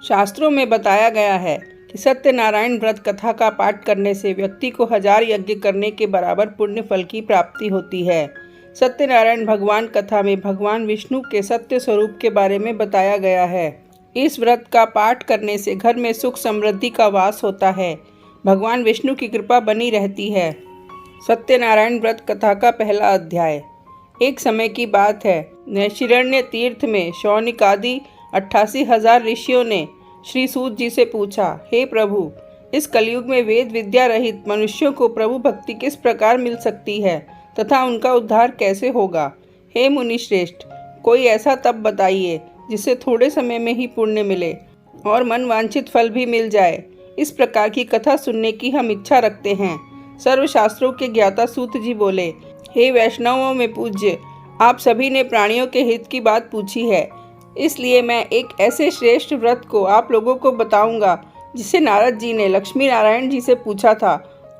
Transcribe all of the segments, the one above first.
शास्त्रों में बताया गया है कि सत्यनारायण व्रत कथा का पाठ करने से व्यक्ति को 1000 यज्ञ करने के बराबर पुण्य फल की प्राप्ति होती है। सत्यनारायण भगवान कथा में भगवान विष्णु के सत्य स्वरूप के बारे में बताया गया है। इस व्रत का पाठ करने से घर में सुख समृद्धि का वास होता है, भगवान विष्णु की कृपा बनी रहती है। सत्यनारायण व्रत कथा का पहला अध्याय। एक समय की बात है, नैशिरण्य तीर्थ में शौनिक आदि 88,000 ऋषियों ने श्री सूत जी से पूछा, हे प्रभु, इस कलयुग में वेद विद्या रहित मनुष्यों को प्रभु भक्ति किस प्रकार मिल सकती है तथा उनका उद्धार कैसे होगा। हे मुनि श्रेष्ठ, कोई ऐसा तप बताइए जिससे थोड़े समय में ही पुण्य मिले और मन वांछित फल भी मिल जाए। इस प्रकार की कथा सुनने की हम इच्छा रखते हैं। सर्वशास्त्रों के ज्ञाता सूत जी बोले, हे वैष्णवों में पूज्य, आप सभी ने प्राणियों के हित की बात पूछी है, इसलिए मैं एक ऐसे श्रेष्ठ व्रत को आप लोगों को बताऊंगा जिसे नारद जी ने लक्ष्मी नारायण जी से पूछा था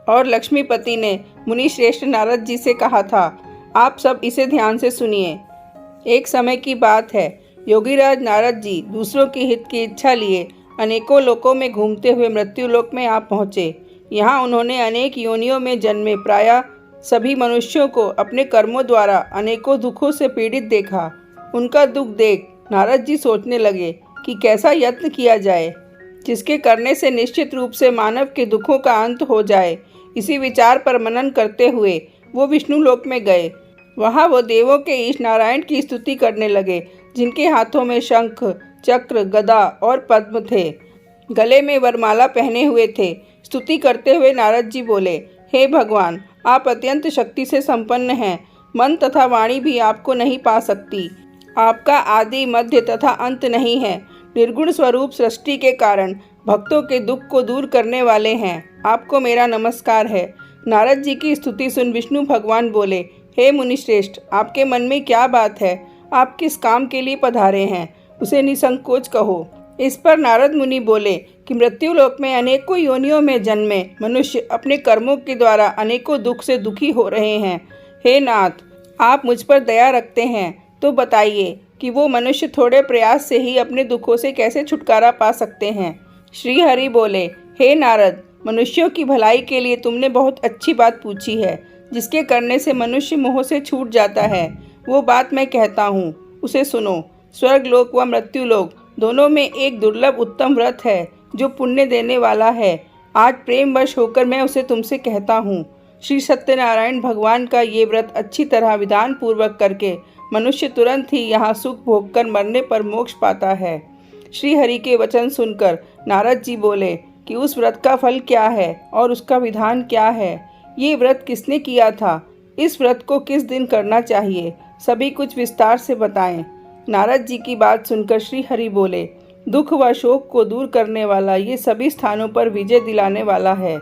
और लक्ष्मीपति ने मुनि श्रेष्ठ नारद जी से कहा था। आप सब इसे ध्यान से सुनिए। एक समय की बात है, योगीराज नारद जी दूसरों के हित की इच्छा लिए अनेकों लोकों में घूमते हुए मृत्युलोक में आ पहुँचे। यहाँ उन्होंने अनेक योनियों में जन्मे प्रायः सभी मनुष्यों को अपने कर्मों द्वारा अनेकों दुखों से पीड़ित देखा। उनका दुख देख नारद जी सोचने लगे कि कैसा यत्न किया जाए जिसके करने से निश्चित रूप से मानव के दुखों का अंत हो जाए। इसी विचार पर मनन करते हुए वो विष्णु लोक में गए। वहाँ वो देवों के ईश नारायण की स्तुति करने लगे, जिनके हाथों में शंख, चक्र, गदा और पद्म थे, गले में वरमाला पहने हुए थे। स्तुति करते हुए नारद जी बोले, हे भगवान, आप अत्यंत शक्ति से संपन्न हैं, मन तथा वाणी भी आपको नहीं पा सकती। आपका आदि मध्य तथा अंत नहीं है। निर्गुण स्वरूप सृष्टि के कारण भक्तों के दुख को दूर करने वाले हैं। आपको मेरा नमस्कार है। नारद जी की स्तुति सुन विष्णु भगवान बोले, हे मुनिश्रेष्ठ, आपके मन में क्या बात है? आप किस काम के लिए पधारे हैं, उसे निसंकोच कहो। इस पर नारद मुनि बोले कि मृत्युलोक में अनेकों योनियों में जन्मे मनुष्य अपने कर्मों के द्वारा अनेकों दुख से दुखी हो रहे हैं। हे नाथ, आप मुझ पर दया रखते हैं तो बताइए कि वो मनुष्य थोड़े प्रयास से ही अपने दुखों से कैसे छुटकारा पा सकते हैं। श्री हरि बोले, हे नारद, मनुष्यों की भलाई के लिए तुमने बहुत अच्छी बात पूछी है, जिसके करने से मनुष्य मोह से छूट जाता है। वो बात मैं कहता हूँ, उसे सुनो। स्वर्गलोक व मृत्युलोक दोनों में एक दुर्लभ उत्तम व्रत है जो पुण्य देने वाला है। आज प्रेमवश होकर मैं उसे तुमसे कहता हूँ। श्री सत्यनारायण भगवान का ये व्रत अच्छी तरह विधान पूर्वक करके मनुष्य तुरंत ही यहाँ सुख भोगकर मरने पर मोक्ष पाता है। श्री हरि के वचन सुनकर नारद जी बोले कि उस व्रत का फल क्या है और उसका विधान क्या है। ये व्रत किसने किया था? इस व्रत को किस दिन करना चाहिए? सभी कुछ विस्तार से बताएं। नारद जी की बात सुनकर श्री हरि बोले, दुख व शोक को दूर करने वाला ये सभी स्थानों पर विजय दिलाने वाला है।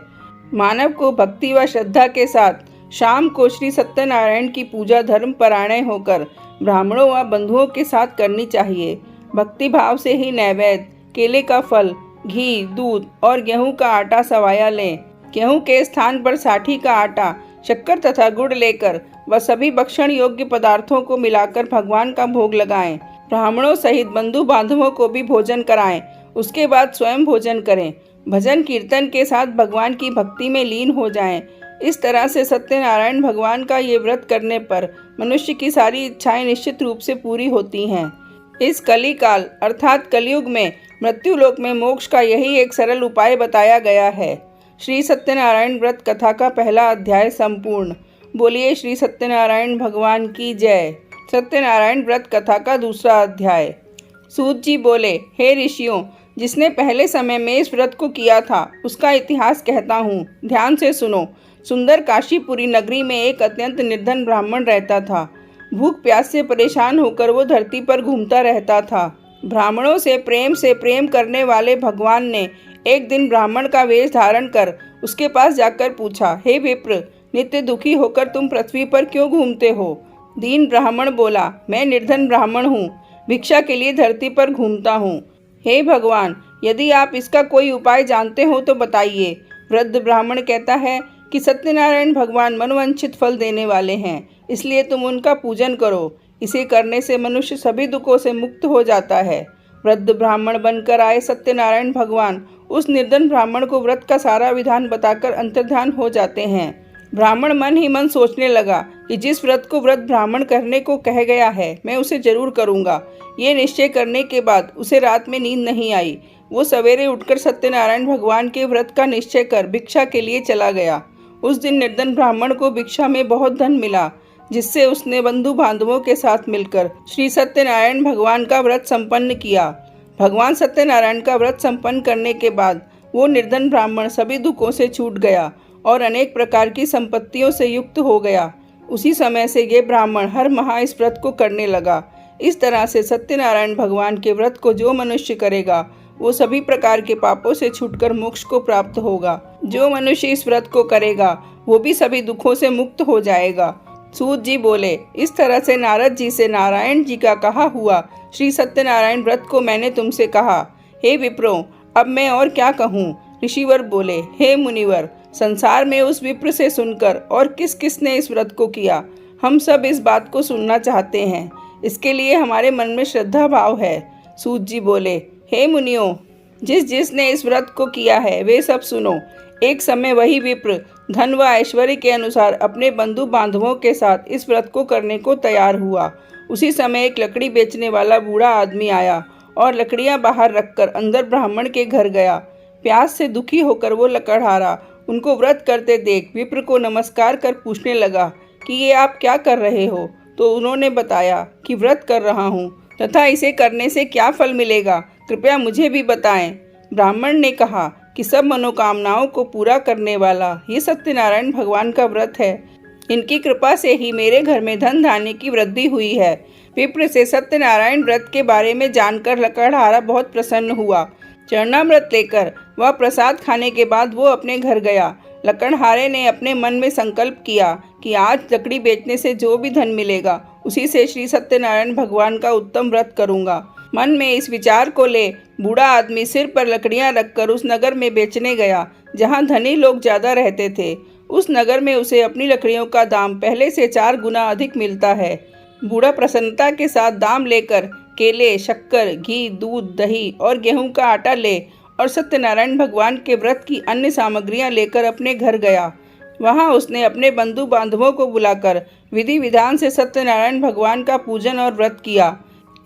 मानव को भक्ति व श्रद्धा के साथ शाम को श्री सत्यनारायण की पूजा धर्म परायण होकर ब्राह्मणों व बंधुओं के साथ करनी चाहिए। भक्ति भाव से ही नैवेद्य, केले का फल, घी, दूध और गेहूं का आटा सवाया लें। गेहूं के स्थान पर साठी का आटा, शक्कर तथा गुड़ लेकर व सभी भक्षण योग्य पदार्थों को मिलाकर भगवान का भोग लगाएं। ब्राह्मणों सहित बंधु बांधवों को भी भोजन कराएं। उसके बाद स्वयं भोजन करें। भजन कीर्तन के साथ भगवान की भक्ति में लीन हो जाएं। इस तरह से सत्यनारायण भगवान का ये व्रत करने पर मनुष्य की सारी इच्छाएं निश्चित रूप से पूरी होती हैं। इस कलिकाल अर्थात कलयुग में मृत्युलोक में मोक्ष का यही एक सरल उपाय बताया गया है। श्री सत्यनारायण व्रत कथा का पहला अध्याय संपूर्ण। बोलिए श्री सत्यनारायण भगवान की जय। सत्यनारायण व्रत कथा का दूसरा अध्याय। सूत जी बोले, हे ऋषियों, जिसने पहले समय में इस व्रत को किया था उसका इतिहास कहता हूँ, ध्यान से सुनो। सुंदर काशीपुरी नगरी में एक अत्यंत निर्धन ब्राह्मण रहता था। भूख प्यास से परेशान होकर वो धरती पर घूमता रहता था। ब्राह्मणों से प्रेम करने वाले भगवान ने एक दिन ब्राह्मण का वेश धारण कर उसके पास जाकर पूछा, हे विप्र, नित्य दुखी होकर तुम पृथ्वी पर क्यों घूमते हो? दीन ब्राह्मण बोला, मैं निर्धन ब्राह्मण हूँ, भिक्षा के लिए धरती पर घूमता हूँ। हे भगवान, यदि आप इसका कोई उपाय जानते हो तो बताइए। वृद्ध ब्राह्मण कहता है कि सत्यनारायण भगवान मनोवांछित फल देने वाले हैं, इसलिए तुम उनका पूजन करो। इसे करने से मनुष्य सभी दुखों से मुक्त हो जाता है। वृद्ध ब्राह्मण बनकर आए सत्यनारायण भगवान उस निर्धन ब्राह्मण को व्रत का सारा विधान बताकर अंतर्ध्यान हो जाते हैं। ब्राह्मण मन ही मन सोचने लगा कि जिस व्रत को व्रत ब्राह्मण करने को कह गया है मैं उसे जरूर करूंगा। ये निश्चय करने के बाद उसे रात में नींद नहीं आई। वो सवेरे उठकर सत्यनारायण भगवान के व्रत का निश्चय कर भिक्षा के लिए चला गया। उस दिन निर्धन ब्राह्मण को भिक्षा में बहुत धन मिला, जिससे उसने बंधु बांधवों के साथ मिलकर श्री सत्यनारायण भगवान का व्रत संपन्न किया। भगवान सत्यनारायण का व्रत संपन्न करने के बाद वो निर्धन ब्राह्मण सभी दुखों से छूट गया और अनेक प्रकार की संपत्तियों से युक्त हो गया। उसी समय से ये ब्राह्मण हर माह इस व्रत को करने लगा। इस तरह से सत्यनारायण भगवान के व्रत को जो मनुष्य करेगा वो सभी प्रकार के पापों से छूटकर मोक्ष को प्राप्त होगा। जो मनुष्य इस व्रत को करेगा वो भी सभी दुखों से मुक्त हो जाएगा। सूत जी बोले, इस तरह से नारद जी से नारायण जी का कहा हुआ श्री सत्यनारायण व्रत को मैंने तुमसे कहा। हे विप्रो, अब मैं और क्या कहूँ। ऋषिवर बोले, हे मुनिवर, संसार में उस विप्र से सुनकर और किस किस ने इस व्रत को किया, हम सब इस बात को सुनना चाहते हैं। इसके लिए हमारे मन में श्रद्धा भाव है। सूत जी बोले, हे मुनियों, जिसने इस व्रत को किया है वे सब सुनो। एक समय वही विप्र धन व ऐश्वर्य के अनुसार अपने बंधु बांधवों के साथ इस व्रत को करने को तैयार हुआ। उसी समय एक लकड़ी बेचने वाला बूढ़ा आदमी आया और लकड़ियां बाहर रखकर अंदर ब्राह्मण के घर गया। प्यास से दुखी होकर वो लकड़हारा उनको व्रत करते देख विप्र को नमस्कार कर पूछने लगा कि ये आप क्या कर रहे हो। तो उन्होंने बताया कि व्रत कर रहा हूँ तथा इसे करने से क्या फल मिलेगा, कृपया मुझे भी बताएं। ब्राह्मण ने कहा कि सब मनोकामनाओं को पूरा करने वाला ये सत्यनारायण भगवान का व्रत है। इनकी कृपा से ही मेरे घर में धन धान्य की वृद्धि हुई है। विप्र से सत्यनारायण व्रत के बारे में जानकर लकड़हारा बहुत प्रसन्न हुआ। चरणामृत लेकर वह प्रसाद खाने के बाद वो अपने घर गया। लकड़हारे ने अपने मन में संकल्प किया कि आज लकड़ी बेचने से जो भी धन मिलेगा उसी से श्री सत्यनारायण भगवान का उत्तम व्रत करूंगा। मन में इस विचार को ले बूढ़ा आदमी सिर पर लकड़ियां रखकर उस नगर में बेचने गया जहां धनी लोग ज़्यादा रहते थे। उस नगर में उसे अपनी लकड़ियों का दाम पहले से 4 गुना अधिक मिलता है। बूढ़ा प्रसन्नता के साथ दाम लेकर केले, शक्कर, घी, दूध, दही और गेहूं का आटा ले और सत्यनारायण भगवान के व्रत की अन्य सामग्रियां लेकर अपने घर गया। वहां उसने अपने बंधु बांधवों को बुलाकर विधि विधान से सत्यनारायण भगवान का पूजन और व्रत किया।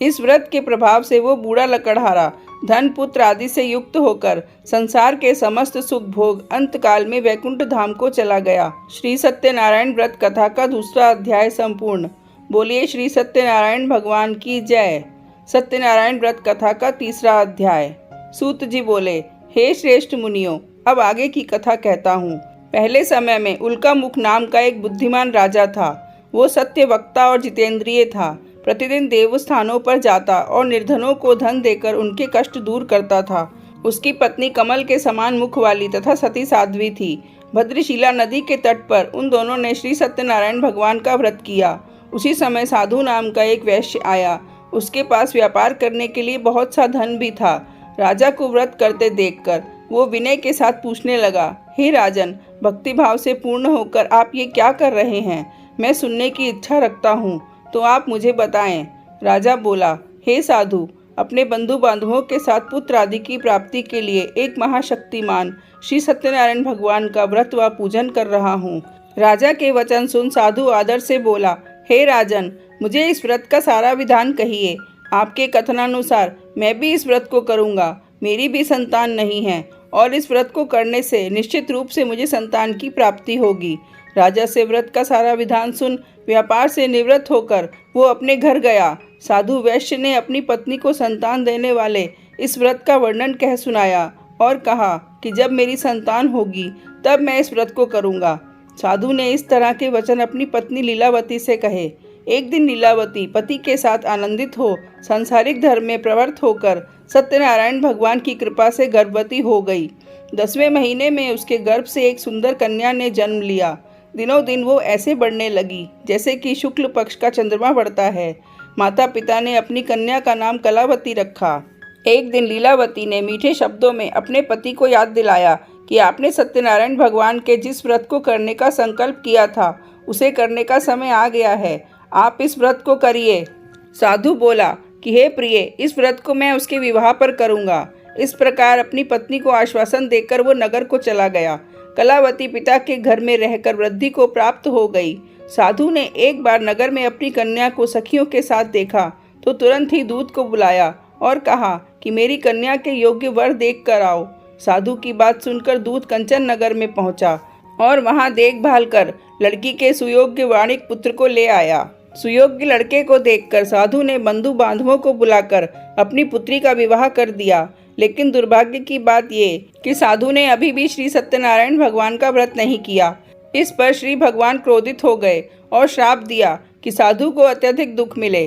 इस व्रत के प्रभाव से वो बूढ़ा लकड़हारा धन, पुत्र आदि से युक्त होकर संसार के समस्त सुख भोग अंतकाल में वैकुंठ धाम को चला गया। श्री सत्यनारायण व्रत कथा का दूसरा अध्याय संपूर्ण। बोलिए श्री सत्यनारायण भगवान की जय। सत्यनारायण व्रत कथा का तीसरा अध्याय। सूत जी बोले, हे श्रेष्ठ मुनियों, अब आगे की कथा कहता हूँ। पहले समय में उल्कामुख नाम का एक बुद्धिमान राजा था। वो सत्य वक्ता और जितेंद्रिय था। प्रतिदिन देवस्थानों पर जाता और निर्धनों को धन देकर उनके कष्ट दूर करता था। उसकी पत्नी कमल के समान मुख वाली तथा सती साध्वी थी। भद्रशिला नदी के तट पर उन दोनों ने श्री सत्यनारायण भगवान का व्रत किया। उसी समय साधु नाम का एक वैश्य आया। उसके पास व्यापार करने के लिए बहुत सा धन भी था। राजा को व्रत करते देखकर वो विनय के साथ पूछने लगा, हे राजन, भक्ति भाव से पूर्ण होकर आप ये क्या कर रहे हैं? मैं सुनने की इच्छा रखता हूँ, तो आप मुझे बताएं। राजा बोला, हे साधु, अपने बंधु बांधवों के साथ पुत्र आदि की प्राप्ति के लिए एक महाशक्तिमान श्री सत्यनारायण भगवान का व्रत व पूजन कर रहा हूँ। राजा के वचन सुन साधु आदर से बोला, हे राजन, मुझे इस व्रत का सारा विधान कहिए। आपके कथनानुसार मैं भी इस व्रत को करूँगा। मेरी भी संतान नहीं है और इस व्रत को करने से निश्चित रूप से मुझे संतान की प्राप्ति होगी। राजा से व्रत का सारा विधान सुन व्यापार से निवृत्त होकर वो अपने घर गया। साधु वैश्य ने अपनी पत्नी को संतान देने वाले इस व्रत का वर्णन कह सुनाया और कहा कि जब मेरी संतान होगी तब मैं इस व्रत को करूँगा। साधु ने इस तरह के वचन अपनी पत्नी लीलावती से कहे। एक दिन लीलावती पति के साथ आनंदित हो सांसारिक धर्म में प्रवृत्त होकर सत्यनारायण भगवान की कृपा से गर्भवती हो गई। 10वें महीने में उसके गर्भ से एक सुंदर कन्या ने जन्म लिया। दिनों दिन वो ऐसे बढ़ने लगी जैसे कि शुक्ल पक्ष का चंद्रमा बढ़ता है। माता पिता ने अपनी कन्या का नाम कलावती रखा। एक दिन लीलावती ने मीठे शब्दों में अपने पति को याद दिलाया कि आपने सत्यनारायण भगवान के जिस व्रत को करने का संकल्प किया था उसे करने का समय आ गया है। आप इस व्रत को करिए। साधु बोला, कि हे प्रिय, इस व्रत को मैं उसके विवाह पर करूँगा। इस प्रकार अपनी पत्नी को आश्वासन देकर वो नगर को चला गया। कलावती पिता के घर में रहकर वृद्धि को प्राप्त हो गई। साधु ने एक बार नगर में अपनी कन्या को सखियों के साथ देखा तो तुरंत ही दूत को बुलाया और कहा कि मेरी कन्या के योग्य वर देख कर आओ। साधु की बात सुनकर दूत कंचन नगर में पहुंचा और वहां देखभाल कर लड़की के सुयोग्य वाणिक पुत्र को ले आया। सुयोग्य लड़के को देखकर साधु ने बंधु बांधवों को बुलाकर अपनी पुत्री का विवाह कर दिया। लेकिन दुर्भाग्य की बात ये कि साधु ने अभी भी श्री सत्यनारायण भगवान का व्रत नहीं किया। इस पर श्री भगवान क्रोधित हो गए और श्राप दिया कि साधु को अत्यधिक दुख मिले।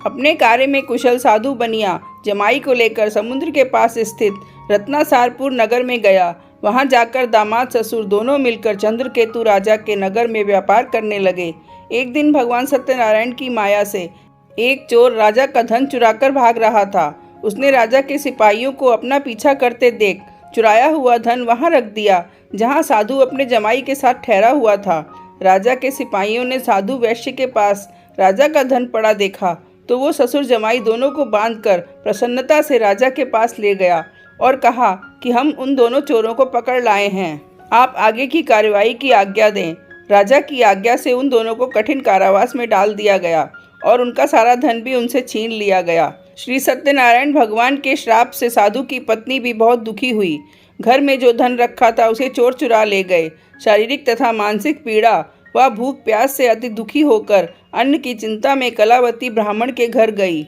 अपने कार्य में कुशल साधु बनिया जमाई को लेकर समुद्र के पास स्थित रत्नासारपुर नगर में गया। वहां जाकर दामाद ससुर दोनों मिलकर चंद्रकेतु राजा के नगर में व्यापार करने लगे। एक दिन भगवान सत्यनारायण की माया से एक चोर राजा का धन चुराकर भाग रहा था। उसने राजा के सिपाहियों को अपना पीछा करते देख चुराया हुआ धन वहां रख दिया जहां साधु अपने जमाई के साथ ठहरा हुआ था। राजा के सिपाहियों ने साधु वैश्य के पास राजा का धन पड़ा देखा तो वो ससुर जमाई दोनों को बांधकर प्रसन्नता से राजा के पास ले गया और कहा कि हम उन दोनों चोरों को पकड़ लाए हैं, आप आगे की कार्यवाही की आज्ञा दें। राजा की आज्ञा से उन दोनों को कठिन कारावास में डाल दिया गया और उनका सारा धन भी उनसे छीन लिया गया। श्री सत्यनारायण भगवान के श्राप से साधु की पत्नी भी बहुत दुखी हुई। घर में जो धन रखा था उसे चोर चुरा ले गए। शारीरिक तथा मानसिक पीड़ा व भूख प्यास से अति दुखी होकर अन्न की चिंता में कलावती ब्राह्मण के घर गई।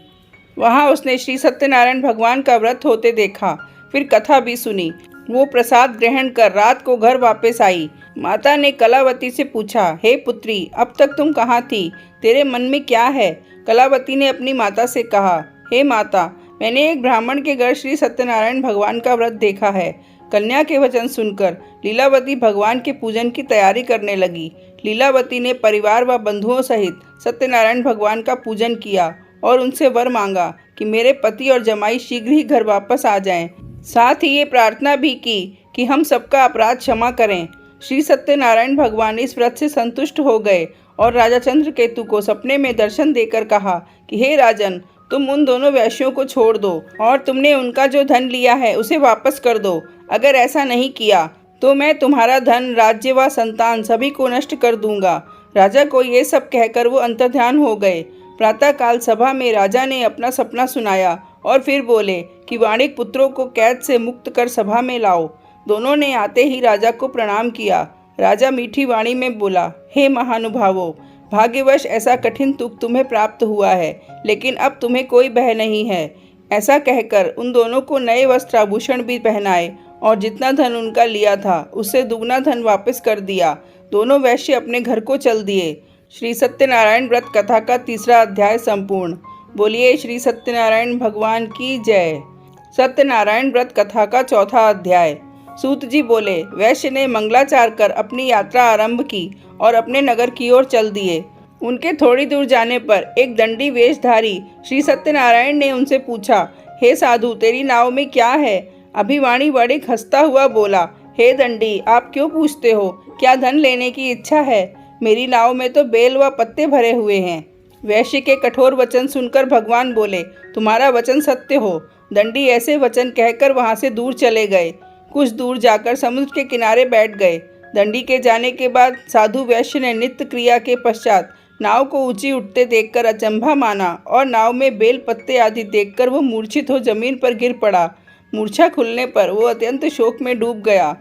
वहां उसने श्री सत्यनारायण भगवान का व्रत होते देखा, फिर कथा भी सुनी। वो प्रसाद ग्रहण कर रात को घर वापस आई। माता ने कलावती से पूछा, हे पुत्री, अब तक तुम कहाँ थी? तेरे मन में क्या है? कलावती ने अपनी माता से कहा, हे माता, मैंने एक ब्राह्मण के घर श्री सत्यनारायण भगवान का व्रत देखा है। कन्या के वचन सुनकर लीलावती भगवान के पूजन की तैयारी करने लगी। लीलावती ने परिवार व बंधुओं सहित सत्यनारायण भगवान का पूजन किया और उनसे वर मांगा कि मेरे पति और जमाई शीघ्र ही घर वापस आ जाएं। साथ ही ये प्रार्थना भी की कि हम सबका अपराध क्षमा करें। श्री सत्यनारायण भगवान इस व्रत से संतुष्ट हो गए और राजा चंद्रकेतु को सपने में दर्शन देकर कहा कि हे राजन, तुम उन दोनों वैश्यों को छोड़ दो और तुमने उनका जो धन लिया है उसे वापस कर दो। अगर ऐसा नहीं किया तो मैं तुम्हारा धन, राज्य व संतान सभी को नष्ट कर दूंगा। राजा को ये सब कहकर वो अंतर्ध्यान हो गए। प्रातःकाल सभा में राजा ने अपना सपना सुनाया और फिर बोले कि वाणिक पुत्रों को कैद से मुक्त कर सभा में लाओ। दोनों ने आते ही राजा को प्रणाम किया। राजा मीठी वाणी में बोला, हे महानुभावों, भाग्यवश ऐसा कठिन दुख तुम्हें प्राप्त हुआ है, लेकिन अब तुम्हें कोई भय नहीं है। ऐसा कहकर उन दोनों को नए वस्त्र आभूषण भी पहनाए और जितना धन उनका लिया था उससे दुगना धन वापस कर दिया। दोनों वैश्य अपने घर को चल दिए। श्री सत्यनारायण व्रत कथा का 3रा अध्याय संपूर्ण। बोलिए श्री सत्यनारायण भगवान की जय। सत्यनारायण व्रत कथा का 4था अध्याय। सूत जी बोले, वैश्य ने मंगलाचार कर अपनी यात्रा आरंभ की और अपने नगर की ओर चल दिए। उनके थोड़ी दूर जाने पर एक दंडी वेशधारी श्री सत्यनारायण ने उनसे पूछा, हे साधु, तेरी नाव में क्या है? अभिवाणी वणिक हंसता हुआ बोला, हे दंडी, आप क्यों पूछते हो? क्या धन लेने की इच्छा है? मेरी नाव में तो बेल व पत्ते भरे हुए हैं। वैश्य के कठोर वचन सुनकर भगवान बोले, तुम्हारा वचन सत्य हो। दंडी ऐसे वचन कहकर वहां से दूर चले गए। कुछ दूर जाकर समुद्र के किनारे बैठ गए। दंडी के जाने के बाद साधु वैश्य ने नित्य क्रिया के पश्चात नाव को ऊंची उठते देखकर अचंभा माना और नाव में बेल पत्ते आदि देखकर वो मूर्छित हो जमीन पर गिर पड़ा। मूर्छा खुलने पर वो अत्यंत शोक में डूब गया।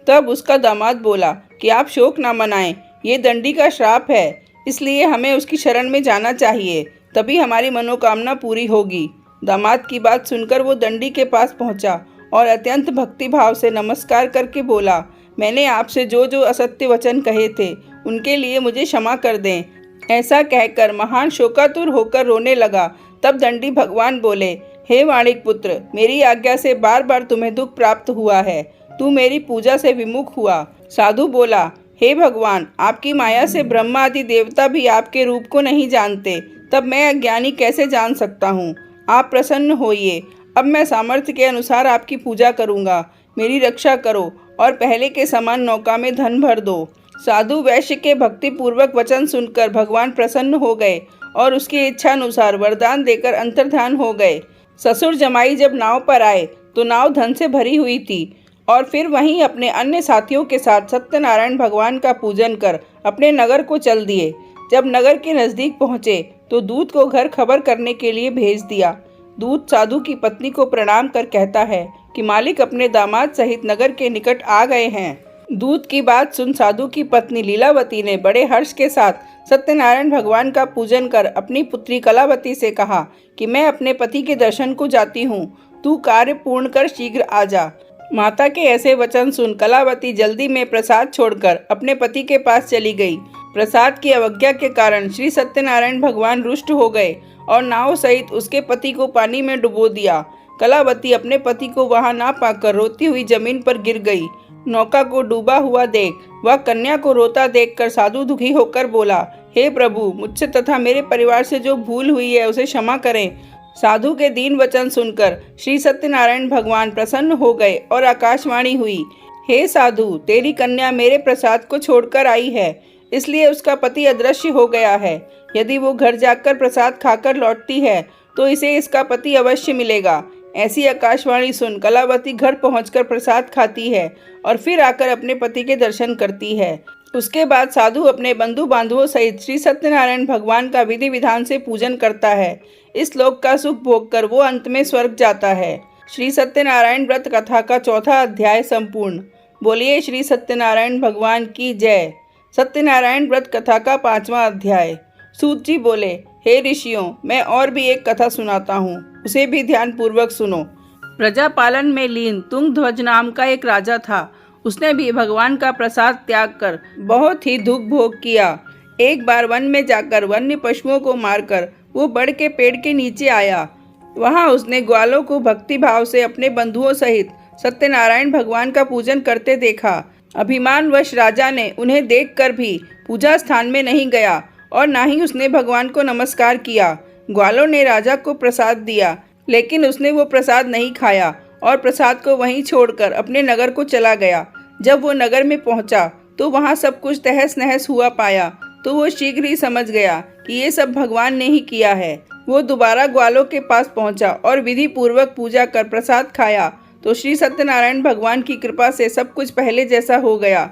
तब उसका दामाद बोला कि आप शोक ना मनाएं, ये दंडी का श्राप है, इसलिए हमें उसकी शरण में जाना चाहिए, तभी हमारी मनोकामना पूरी होगी। दामाद की बात सुनकर वो दंडी के पास पहुंचा और अत्यंत भक्तिभाव से नमस्कार करके बोला, मैंने आपसे जो जो असत्य वचन कहे थे उनके लिए मुझे क्षमा कर दें। ऐसा कहकर महान शोकातुर होकर रोने लगा। तब दंडी भगवान बोले, हे वाणिक पुत्र, मेरी आज्ञा से बार बार तुम्हें दुख प्राप्त हुआ है। तू मेरी पूजा से विमुख हुआ। साधु बोला, हे भगवान, आपकी माया से ब्रह्मा आदि देवता भी आपके रूप को नहीं जानते, तब मैं अज्ञानी कैसे जान सकता हूँ? आप प्रसन्न होइए। अब मैं सामर्थ्य के अनुसार आपकी पूजा करूँगा। मेरी रक्षा करो और पहले के समान नौका में धन भर दो। साधु वैश्य के भक्तिपूर्वक वचन सुनकर भगवान प्रसन्न हो गए और उसकी इच्छा अनुसार वरदान देकर अंतर्धान हो गए। ससुर जमाई जब नाव पर आए तो नाव धन से भरी हुई थी और फिर वहीं अपने अन्य साथियों के साथ सत्यनारायण भगवान का पूजन कर अपने नगर को चल दिए। जब नगर के नज़दीक पहुँचे तो दूत को घर खबर करने के लिए भेज दिया। दूत साधु की पत्नी को प्रणाम कर कहता है कि मालिक अपने दामाद सहित नगर के निकट आ गए हैं। दूत की बात सुन साधु की पत्नी लीलावती ने बड़े हर्ष के साथ सत्यनारायण भगवान का पूजन कर अपनी पुत्री कलावती से कहा कि मैं अपने पति के दर्शन को जाती हूँ, तू कार्य पूर्ण कर शीघ्र आ जा। माता के ऐसे वचन सुन कलावती जल्दी में प्रसाद छोड़कर अपने पति के पास चली गई। प्रसाद की अवज्ञा के कारण श्री सत्यनारायण भगवान रुष्ट हो गए और नाव सहित उसके पति को पानी में डुबो दिया। कलावती अपने पति को वहां ना पाकर रोती हुई जमीन पर गिर गई। नौका को डूबा हुआ देख वह कन्या को रोता देखकर साधु दुखी होकर बोला, हे प्रभु, मुझसे तथा मेरे परिवार से जो भूल हुई है उसे क्षमा करें। साधु के दीन वचन सुनकर श्री सत्यनारायण भगवान प्रसन्न हो गए और आकाशवाणी हुई, हे साधु, तेरी कन्या मेरे प्रसाद को छोड़कर आई है, इसलिए उसका पति अदृश्य हो गया है। यदि वो घर जाकर प्रसाद खाकर लौटती है तो इसे इसका पति अवश्य मिलेगा। ऐसी आकाशवाणी सुन कलावती घर पहुंचकर प्रसाद खाती है और फिर आकर अपने पति के दर्शन करती है। उसके बाद साधु अपने बंधु बांधवों सहित श्री सत्यनारायण भगवान का विधि विधान से पूजन करता है। इस लोक का सुख भोगकर वो अंत में स्वर्ग जाता है। श्री सत्यनारायण व्रत कथा का चौथा अध्याय संपूर्ण। बोलिए श्री सत्यनारायण भगवान की जय। सत्यनारायण व्रत कथा का 5वां अध्याय। सूत जी बोले, हे ऋषियों, मैं और भी एक कथा सुनाता हूँ, उसे भी ध्यान पूर्वक सुनो। प्रजापालन में लीन तुंगध्वज नाम का एक राजा था। उसने भी भगवान का प्रसाद त्याग कर बहुत ही दुख भोग किया। एक बार वन में जाकर वन्य पशुओं को मारकर वो बड़ के पेड़ के नीचे आया। वहां उसने ग्वालों को भक्ति भाव से अपने बंधुओं सहित सत्यनारायण भगवान का पूजन करते देखा। अभिमानवश राजा ने उन्हें देखकर भी पूजा स्थान में नहीं गया और ना ही उसने भगवान को नमस्कार किया। ग्वालों ने राजा को प्रसाद दिया, लेकिन उसने वो प्रसाद नहीं खाया और प्रसाद को वहीं छोड़कर अपने नगर को चला गया। जब वो नगर में पहुंचा तो वहां सब कुछ तहस नहस हुआ पाया तो वो शीघ्र ही समझ गया कि ये सब भगवान ने ही किया है। वो दोबारा ग्वालों के पास पहुंचा और विधि पूर्वक पूजा कर प्रसाद खाया तो श्री सत्यनारायण भगवान की कृपा से सब कुछ पहले जैसा हो गया।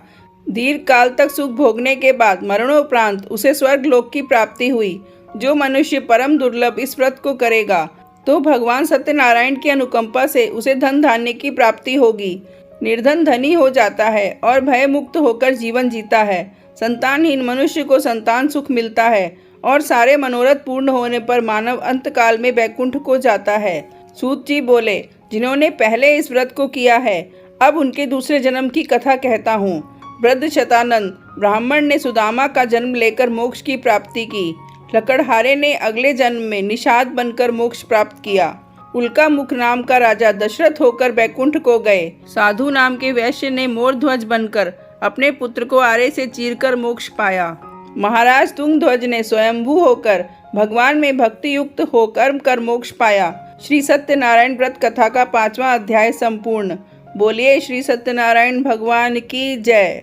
दीर्घ काल तक सुख भोगने के बाद मरणोपरांत उसे स्वर्ग लोक की प्राप्ति हुई। जो मनुष्य परम दुर्लभ इस व्रत को करेगा तो भगवान सत्यनारायण की अनुकंपा से उसे धन धान्य की प्राप्ति होगी। निर्धन धनी हो जाता है और भय मुक्त होकर जीवन जीता है। संतानहीन मनुष्य को संतान सुख मिलता है और सारे मनोरथ पूर्ण होने पर मानव अंतकाल में वैकुंठ को जाता है। सूत जी बोले, जिन्होंने पहले इस व्रत को किया है अब उनके दूसरे जन्म की कथा कहता हूँ। वृद्ध शतानंद ब्राह्मण ने सुदामा का जन्म लेकर मोक्ष की प्राप्ति की। लकड़हारे ने अगले जन्म में निषाद बनकर मोक्ष प्राप्त किया। उल्का मुख नाम का राजा दशरथ होकर बैकुंठ को गए। साधु नाम के वैश्य ने मोरध्वज बनकर अपने पुत्र को आरे से चीरकर मोक्ष पाया। महाराज तुंगध्वज ने स्वयंभू होकर भगवान में भक्ति युक्त हो कर्म कर मोक्ष पाया। श्री सत्यनारायण व्रत कथा का 5वां अध्याय संपूर्ण। बोलिए श्री सत्यनारायण भगवान की जय।